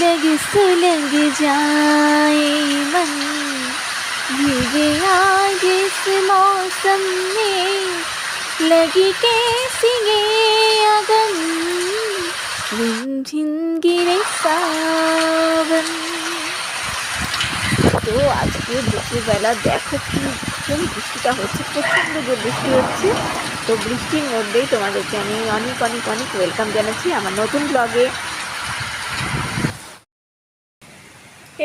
सुलग जाए मन, भीगे आज इस मौसम में, लगी कैसी ये अगन, रिमझिम गिरे सावन। তো আজকে দুপুরবেলা দেখো কি ভীষণ বৃষ্টিটা হচ্ছে, প্রচণ্ড যে বৃষ্টি হচ্ছে। তো বৃষ্টির মধ্যেই তোমাদেরকে আমি অনেক অনেক অনেক ওয়েলকাম জানাচ্ছি আমার নতুন ব্লগে।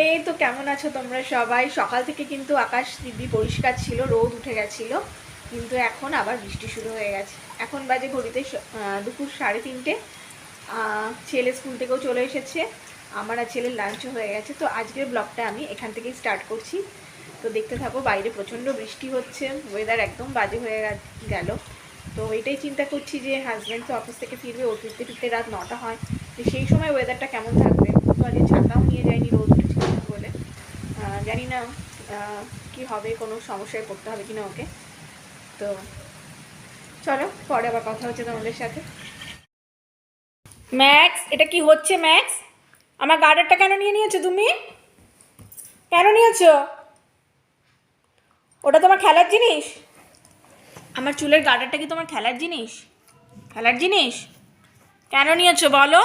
এই তো কেমন আছো তোমরা সবাই? সকাল থেকে কিন্তু আকাশ দিব্যি পরিষ্কার ছিল, রোদ উঠে গেছিলো, কিন্তু এখন আবার বৃষ্টি শুরু হয়ে গেছে। এখন বাজে ঘড়িতে দুপুর 3:30। ছেলে স্কুল থেকেও চলে এসেছে, আমার আর ছেলের লাঞ্চও হয়ে গেছে। তো আজকের ব্লগটা আমি এখান থেকেই স্টার্ট করছি। তো দেখতে থাকো, বাইরে প্রচণ্ড বৃষ্টি হচ্ছে, ওয়েদার একদম বাজে হয়ে গেল। তো এটাই চিন্তা করছি যে হাজব্যান্ড তো অফিস থেকে ফিরবে, ও ফিরতে ফিরতে রাত 9টা হয়, তো সেই সময় ওয়েদারটা কেমন থাকবে। তো আজকে ছাতাও নিয়ে যায়নি, রোদ উঠেছে বলে। জানি না কি হবে, কোনো সমস্যায় পড়তে হবে কিনা ওকে। তো চলো, পরে আবার কথা হচ্ছে তোমাদের সাথে। ম্যাক্স, এটা কি হচ্ছে ম্যাক্স? আমার গার্ডারটা কেন নিয়ে নিয়েছো তুমি? কেন নিয়েছো? ওটা তোমার খেলার জিনিস? আমার চুলের গার্ডারটা কি তোমার খেলার জিনিস? খেলার জিনিস কেন নিয়েছো বলো?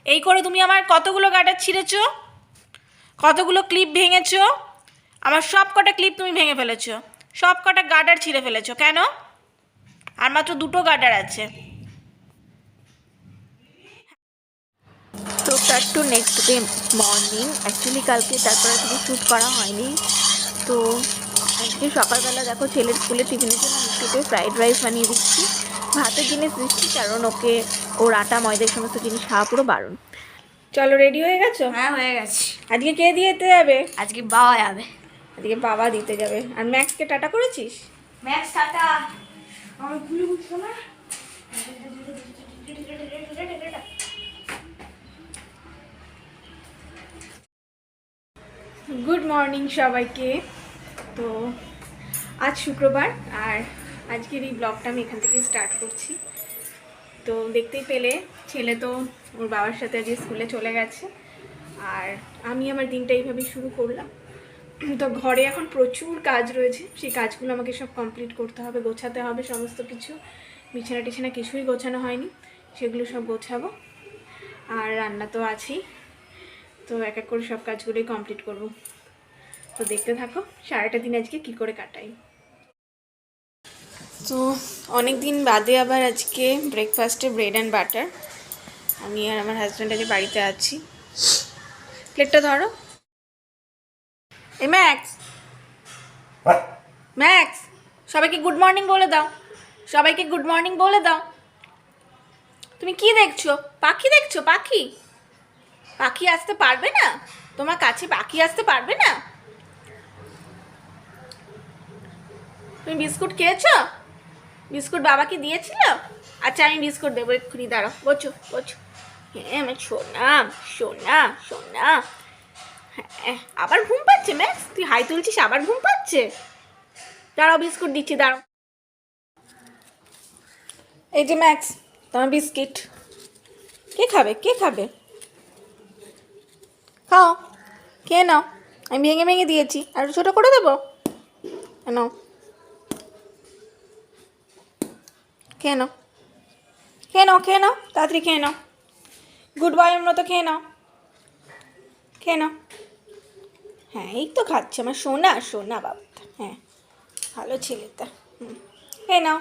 এই করে তুমি আমার কতগুলো গার্ডার ছিঁড়েছো, কতগুলো ক্লিপ ভেঙেছো। আমার সব কটা ক্লিপ তুমি ভেঙে ফেলেছো, সব কটা গার্ডার ছিঁড়ে ফেলেছো। কেন? আর মাত্র 2টো গার্ডার আছে। তো back to next day morning. Actually কালকে তারপরে কিছু শ্যুট করা হয়নি। তো আজকে সকালবেলা দেখো ছেলের স্কুলে টিফিনের জন্য মিষ্টিতে ফ্রাইড রাইস বানিয়ে দিচ্ছি। ভাতের জিনিস দিচ্ছি কারণ ওকে ওর আটা ময়দা এই সমস্ত জিনিস খাওয়া পুরো বারণ। চলো, রেডি হয়ে গেছো? হ্যাঁ, হয়ে গেছি। আজকে কে দিতে যাবে? আজকে বাবা যাবে। আজকে বাবা দিতে যাবে। আর ম্যাক্সকে টাটা করেছিস? Max tata. আমার ভুলে বুঝছো না। গুড মর্নিং সবাইকে। তো আজ শুক্রবার, আর আজকের এই ব্লগটা আমি এখান থেকে স্টার্ট করছি। তো দেখতেই পেলে ছেলে তো ওর বাবার সাথে আজকে স্কুলে চলে গেছে, আর আমি আমার দিনটা এইভাবেই শুরু করলাম। তো ঘরে এখন প্রচুর কাজ রয়েছে, সেই কাজগুলো আমাকে সব কমপ্লিট করতে হবে, গোছাতে হবে সমস্ত কিছু। বিছানা টিছানা কিছুই গোছানো হয়নি, সেগুলো সব গোছাবো। আর রান্না তো আছেই, তো এক এক করে সব কাজগুলোই কমপ্লিট করব। তো দেখতে থাকো সারাটা দিন আজকে কি করে কাটাই। তো অনেক দিন বাদে আবার আজকে ব্রেকফাস্টে ব্রেড অ্যান্ড বাটার। আমি আর আমার হাজব্যান্ড আজকে বাড়িতে আছি। প্লেটটা ধরো। এই ম্যাক্স, ম্যাক্স, সবাইকে গুড মর্নিং বলে দাও, সবাইকে গুড মর্নিং বলে দাও। তুমি কি দেখছো? পাখি দেখছো? পাখি? পাখি আসতে পারবে না তোমার কাছে? পাখি আসতে পারবে না? তুমি বিস্কুট খেয়েছো? বিস্কুট বাবাকে দিয়েছিল? আচ্ছা, আমি বিস্কুট দেবো এক্ষুনি, দাঁড়াও। বোঝো বোঝো। হ্যাঁ আমার সোনা সোনা সোনা। হ্যাঁ, আবার ঘুম পাচ্ছে ম্যাক্স? তুই হাই তুলছিস, আবার ঘুম পাচ্ছে? দাঁড়াও, বিস্কুট দিচ্ছি, দাঁড়াও। এই যে ম্যাক্স, তোমার বিস্কিট। কে খাবে? কে খাবে? খাও, খেয়ে নাও। আমি ভেঙে ভেঙে দিয়েছি, আর ছোটো করে দেবো। নাও, খেয়ে নাও, খেয়ে নাও, খেয়ে নাও, তাড়াতাড়ি খেয়ে নাও। গুড বয়ের মতো খেয়ে নাও, খেয়ে নাও। হ্যাঁ, এই তো খাচ্ছে আমার সোনা সোনা বাবা। হ্যাঁ, ভালো ছেলেটা। খেয়ে নাও।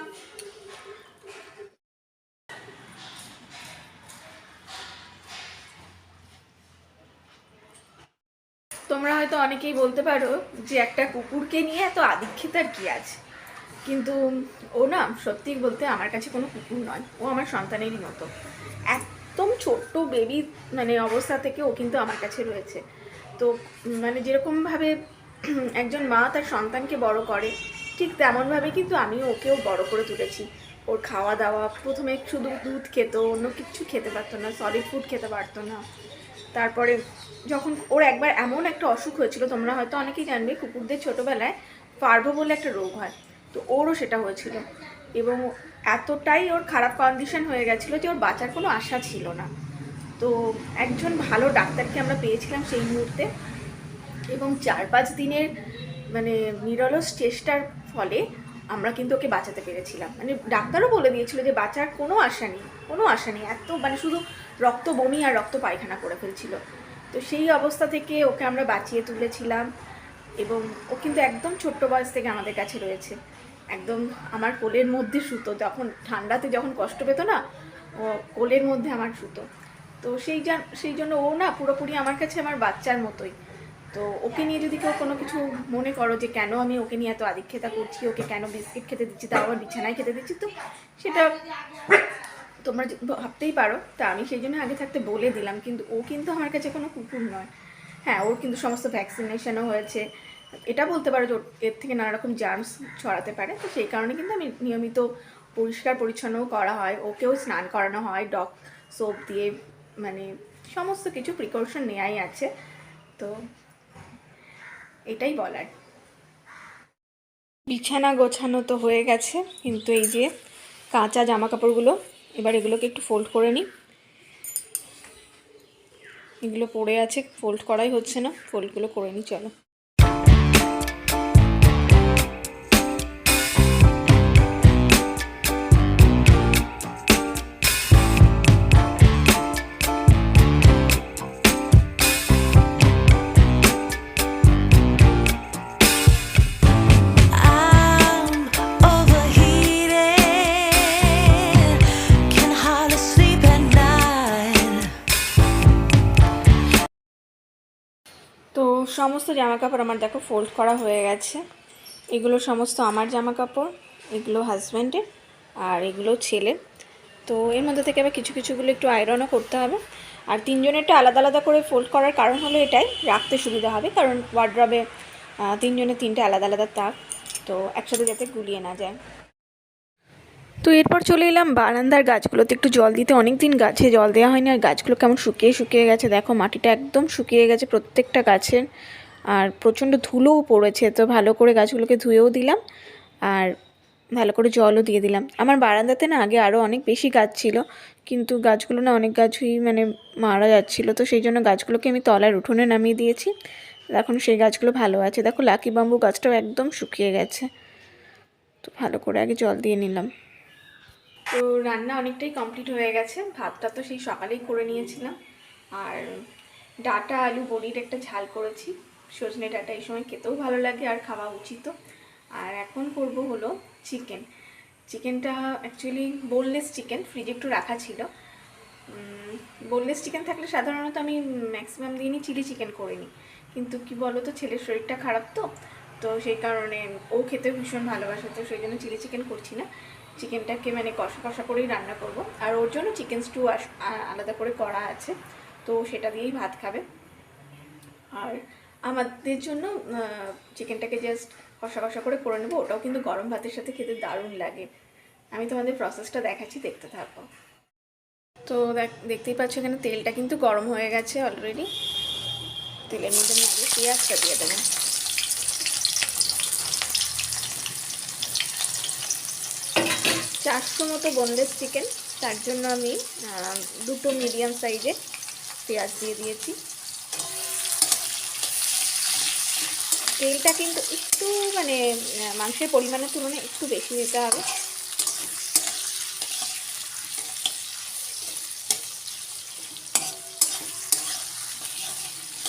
তোমরা হয়তো অনেকেই বলতে পারো যে একটা কুকুরকে নিয়ে এত আদিক্ষেত আর কি আছে, কিন্তু ও না, সত্যি বলতে আমার কাছে কোনো কুকুর নয়, ও আমার সন্তানেরই মতো। একদম ছোট্ট বেবি মানে অবস্থা থেকে ও কিন্তু আমার কাছে রয়েছে। তো মানে যেরকমভাবে একজন মা তার সন্তানকে বড় করে, ঠিক তেমনভাবে কিন্তু আমিও ওকেও বড় করে তুলেছি। ওর খাওয়া দাওয়া, প্রথমে শুধু দুধ খেত, অন্য কিছু খেতে পারতো না, সলিড ফুড খেতে পারতো না। তারপরে যখন ওর একবার এমন একটা অসুখ হয়েছিল, তোমরা হয়তো অনেকেই জানবে, কুকুরদের ছোটোবেলায় পার্ভো বলে একটা রোগ হয়, তো ওরও সেটা হয়েছিল। এবং এতটাই ওর খারাপ কন্ডিশন হয়ে গেছিলো যে ওর বাঁচার কোনো আশা ছিল না। তো একজন ভালো ডাক্তারকে আমরা পেয়েছিলাম সেই মুহূর্তে, এবং 4-5 দিনের মানে নিরলস চেষ্টার ফলে আমরা কিন্তু ওকে বাঁচাতে পেরেছিলাম। মানে ডাক্তারও বলে দিয়েছিল যে বাঁচার কোনো আশা নেই, কোনো আশা নেই, এত মানে শুধু রক্ত বমি আর রক্ত পায়খানা করে ফেলছিল। তো সেই অবস্থা থেকে ওকে আমরা বাঁচিয়ে তুলেছিলাম, এবং ও কিন্তু একদম ছোট্ট বয়স থেকে আমাদের কাছে রয়েছে, একদম আমার কোলের মধ্যে শুতো, যখন ঠান্ডাতে যখন কষ্ট পেতো না, ও কোলের মধ্যে আমার শুতো। তো সেই জন্য ও না পুরোপুরি আমার কাছে আমার বাচ্চার মতোই। তো ওকে নিয়ে যদি কেউ কোনো কিছু মনে করো যে কেন আমি ওকে নিয়ে এত আদিক্ষেতা করছি, ওকে কেন বিস্কিট খেতে দিচ্ছি, তাও আবার বিছানায় খেতে দিচ্ছি, তো সেটা তোমরা ভাবতেই পারো। তা আমি সেই জন্য আগে থাকতে বলে দিলাম, কিন্তু ও কিন্তু আমার কাছে কোনো কুকুর নয়। হ্যাঁ, ওর কিন্তু সমস্ত ভ্যাকসিনেশনও হয়েছে, এটা বলতে পারো যে এর থেকে নানা রকম জার্মস ছড়াতে পারে। তো সেই কারণে কিন্তু আমি নিয়মিত পরিষ্কার পরিচ্ছন্নও করা হয়, ওকেও স্নান করানো হয় ডগ সোপ দিয়ে, মানে সমস্ত কিছু প্রিকশন নেওয়াই আছে। তো এটাই বলার। বিছানা গোছানো তো হয়ে গেছে, কিন্তু এই যে কাঁচা জামা কাপড়গুলো, এবার এগুলোকে একটু ফোল্ড করে নিই। এগুলো পড়ে আছে, ফোল্ড করাই হচ্ছে না, ফোল্ডগুলো করে নিই চলো। তো সমস্ত জামা কাপড় আমার দেখো ফোল্ড করা হয়ে গেছে। এগুলো সমস্ত আমার জামা কাপড়, এগুলো হাজব্যান্ডের, আর এগুলো ছেলের। তো এর মধ্যে থেকে আবার কিছু কিছুগুলো একটু আয়রনও করতে হবে। আর তিনজনেরটা আলাদা আলাদা করে ফোল্ড করার কারণ হলো এটাই, রাখতে সুবিধা হবে, কারণ ওয়ার্ড্রবে তিনজনের তিনটে আলাদা আলাদা তাক, তো একসাথে যাতে গুলিয়ে না যায়। তো এরপর চলে এলাম বারান্দার গাছগুলোতে একটু জল দিতে। অনেক দিন গাছে জল দেওয়া হয়নি, আর গাছগুলো কেমন শুকিয়ে শুকিয়ে গেছে, দেখো মাটিটা একদম শুকিয়ে গেছে প্রত্যেকটা গাছের, আর প্রচণ্ড ধুলোও পড়েছে। তো ভালো করে গাছগুলোকে ধুয়েও দিলাম, আর ভালো করে জলও দিয়ে দিলাম। আমার বারান্দাতে না আগে আরও অনেক বেশি গাছ ছিল, কিন্তু গাছগুলো না অনেক গাছই মানে মারা যাচ্ছিলো, তো সেই জন্য গাছগুলোকে আমি তলার উঠোনে নামিয়ে দিয়েছি। এখন সেই গাছগুলো ভালো আছে। দেখো লাকি বাম্বু গাছটাও একদম শুকিয়ে গেছে। তো ভালো করে আগে জল দিয়ে নিলাম। তো রান্না অনেকটাই কমপ্লিট হয়ে গেছে, ভাতটা তো সেই সকালেই করে নিয়েছিলাম, আর ডাঁটা আলু বড়ির একটা ঝাল করেছি। সজনে ডাঁটা এই সময় খেতেও ভালো লাগে আর খাওয়া উচিত। আর এখন করব হলো চিকেন। চিকেনটা অ্যাকচুয়ালি বোনলেস চিকেন, ফ্রিজে একটু রাখা ছিল। বোনলেস চিকেন থাকলে সাধারণত আমি ম্যাক্সিমাম দিনই চিলি চিকেন করে নিই, কিন্তু কি বলো তো, ছেলের শরীরটা খারাপ, তো সেই কারণে ও খেতে ভীষণ ভালোবাসে, তো সেই জন্য চিলি চিকেন করছি না, চিকেনটাকে মানে কষা কষা করেই রান্না করব। আর ওর জন্য চিকেন স্টু আলাদা করে করা আছে, তো সেটা দিয়েই ভাত খাবে। আর আমাদের জন্য চিকেনটাকে জাস্ট কষা কষা করে নেবো, ওটাও কিন্তু গরম ভাতের সাথে খেতে দারুণ লাগে। আমি তোমাদের প্রসেসটা দেখাচ্ছি, দেখতে থাকো। তো দেখতেই পাচ্ছ এখানে তেলটা কিন্তু গরম হয়ে গেছে অলরেডি। তেলের মধ্যে আমি আগে পেঁয়াজটা দিয়ে দেবো। চারশো মতো বোনলেস চিকেন, তার জন্য আমি দুটো মিডিয়াম সাইজের পেঁয়াজ দিয়ে দিয়েছি। তেলটা কিন্তু একটু মানে মাংসের পরিমাণের তুলনায় একটু বেশি দিতে হবে।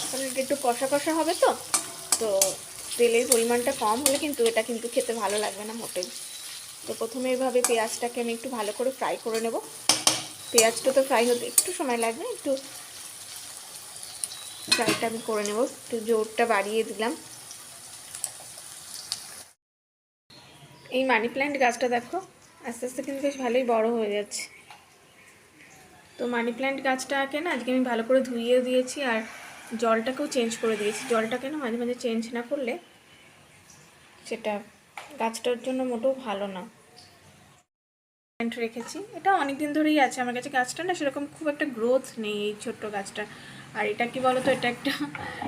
কারণ এটা একটু কষা কষা হবে, তো তেলের পরিমাণটা কম হলে কিন্তু এটা কিন্তু খেতে ভালো লাগবে না মোটেই। তো প্রথমে এভাবে পেঁয়াজটাকে আমি একটু ভালো করে ফ্রাই করে নেব। পেঁয়াজটা তো ফ্রাই হতে একটু সময় লাগবে, একটু ফ্রাইটা আমি করে নেব। একটু জোরটা বাড়িয়ে দিলাম। এই মানি প্ল্যান্ট গাছটা দেখো আস্তে আস্তে কিন্তু বেশ ভালোই বড় হয়ে যাচ্ছে। তো মানি প্ল্যান্ট গাছটাকে না আজকে আমি ভালো করে ধুইয়ে দিয়েছি, আর জলটাকেও চেঞ্জ করে দিয়েছি। জলটাকে না মাঝে মাঝে চেঞ্জ না করলে সেটা গাছটার জন্য মোটেও ভালো না। প্ল্যান্ট রেখেছি, এটা অনেক দিন ধরেই আছে আমার কাছে। গাছটা না সেরকম খুব একটা গ্রোথ নেই এই ছোট্ট গাছটা। আর এটা কি বলো তো, এটা একটা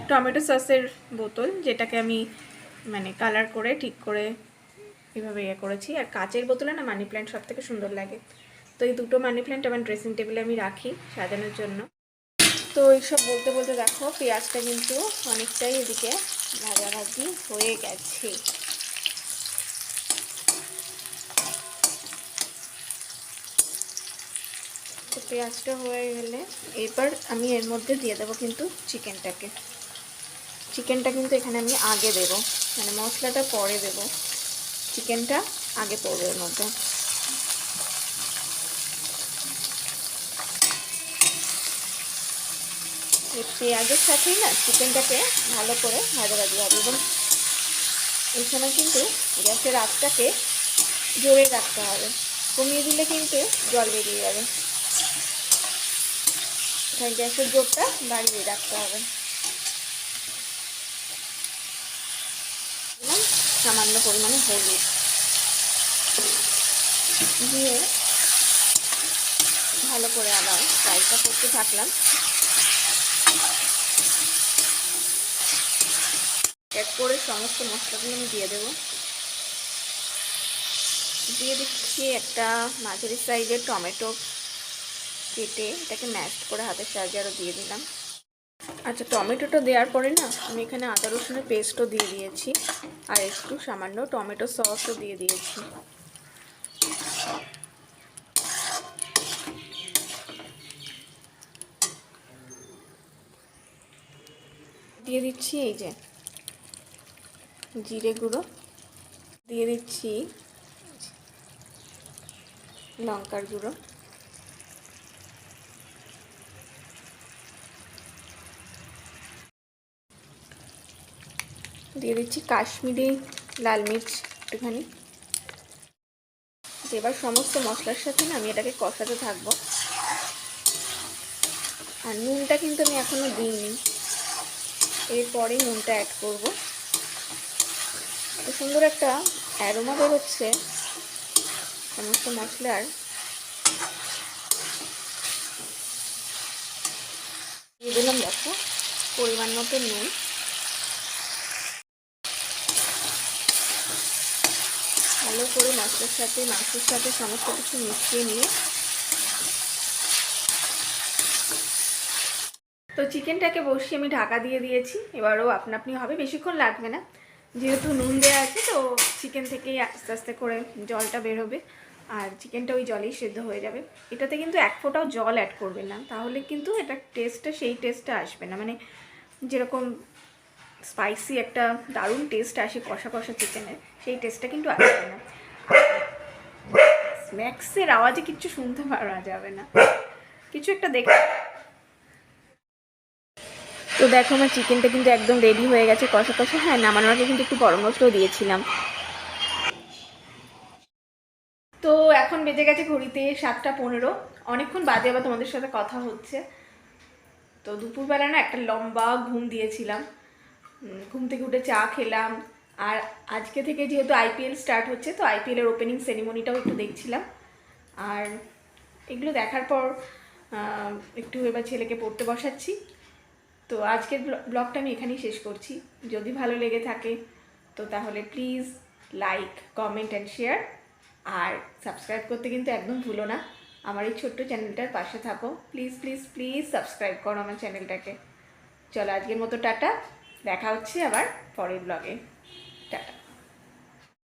টমেটো সসের বোতল, যেটাকে আমি মানে কালার করে ঠিক করে এভাবে ইয়ে করেছি। আর কাচের বোতলে না মানি প্ল্যান্ট সব থেকে সুন্দর লাগে। তো এই দুটো মানি প্ল্যান্ট আমার ড্রেসিং টেবিলে আমি রাখি সাজানোর জন্য। তো এইসব বলতে বলতে দেখো পেঁয়াজটা কিন্তু অনেকটাই এদিকে ভাজাভাজি হয়ে গেছে। তো পেঁয়াজটা হয়ে গেলে এবার আমি এর মধ্যে দিয়ে দেবো কিন্তু চিকেনটাকে। চিকেনটা কিন্তু এখানে আমি আগে দেবো, মানে মশলাটা পরে দেবো, চিকেনটা আগে পড়বে এর মধ্যে। এই পেঁয়াজের সাথেই না চিকেনটাকে ভালো করে ভাজাভাজি হবে, এবং এই সময় কিন্তু গ্যাসের আঁচটাকে জোরে রাখতে হবে, কমিয়ে দিলে কিন্তু জল বেরিয়ে যাবে। তাই গ্যাসের জোরটা বাড়িয়ে রাখতে হবে। সামান্য পরিমাণে হলুদ দিয়ে ভালো করে আবার ফ্রাইটা করতে থাকলাম। এক করে সমস্ত মশলাগুলো আমি দিয়ে দেবো। দিয়ে দিচ্ছি একটা মাঝারি সাইজের টমেটো কেটে, এটাকে ম্যাশ করে হাতের সাহায্যে আরও দিয়ে দিলাম। আচ্ছা, টমেটোটা দেওয়ার পরে না আমি এখানে আদা রসুনের পেস্টও দিয়ে দিয়েছি, আর একটু সামান্য টমেটো সসও দিয়ে দিয়েছি। দিয়ে দিচ্ছি এই যে জিরে গুঁড়ো, দিয়ে দিচ্ছি লঙ্কার গুঁড়ো, দিয়ে দিচ্ছি কাশ্মীরি লাল মির্চ একটুখানি। এবার সমস্ত মশলার সাথে না আমি এটাকে কষাতে থাকবো। আর নুনটা কিন্তু আমি এখনো দিইনি, এরপরে নুনটা অ্যাড করব। তো সুন্দর একটা অ্যারোমা বেরোচ্ছে সমস্ত মশলার। দিয়ে দিলাম দেখো পরিমাণ মতো নুন। ভালো করে মশলার সাথে মাংসের সাথে সমস্ত কিছু মিশিয়ে নিয়ে তো চিকেনটাকে বসিয়ে আমি ঢাকা দিয়ে দিয়েছি। এবারও আপনা আপনি হবে, বেশিক্ষণ লাগবে না, যেহেতু নুন দেওয়া আছে। তো চিকেন থেকেই আস্তে আস্তে করে জলটা বেরোবে, আর চিকেনটা ওই জলেই সেদ্ধ হয়ে যাবে। এটাতে কিন্তু এক ফোঁটাও জল অ্যাড করবেন না, তাহলে কিন্তু এটা টেস্টটা সেই টেস্টটা আসবে না। মানে যেরকম স্পাইসি একটা দারুণ টেস্ট আসে কষা কষা চিকেনের, সেই টেস্টটা কিন্তু আসবে না। স্ন্যাক্সের আওয়াজে কিচ্ছু শুনতে পারা যাবে না, কিছু একটা দেখে। তো দেখো আমার চিকেনটা কিন্তু একদম রেডি হয়ে গেছে কষা কষা। হ্যাঁ, নামানোর আগে কিন্তু একটু গরম মশলাও দিয়েছিলাম। তো এখন বেজে গেছে ঘড়িতে 7:15। অনেকক্ষণ বাদে আবার তোমাদের সাথে কথা হচ্ছে। তো দুপুরবেলা না একটা লম্বা ঘুম দিয়েছিলাম, ঘুম থেকে উঠে চা খেলাম। আর আজকে থেকে যেহেতু আইপিএল স্টার্ট হচ্ছে, তো আইপিএলের ওপেনিং সেরিমনিটাও একটু দেখছিলাম। আর এগুলো দেখার পর একটু এবার ছেলেকে পড়তে বসাচ্ছি। তো আজকের ব্লগটা আমি এখানেই শেষ করছি। যদি ভালো লেগে থাকে তো তাহলে please like, comment and share, আর সাবস্ক্রাইব করতে কিন্তু একদম ভুলো না। আমার এই ছোট্ট চ্যানেলটার পাশে থাকো, প্লিজ প্লিজ প্লিজ সাবস্ক্রাইব করো আমার চ্যানেলটাকে। চলো আজকের মতো টাটা, দেখা হচ্ছে আবার পরের ব্লগে। টাটা।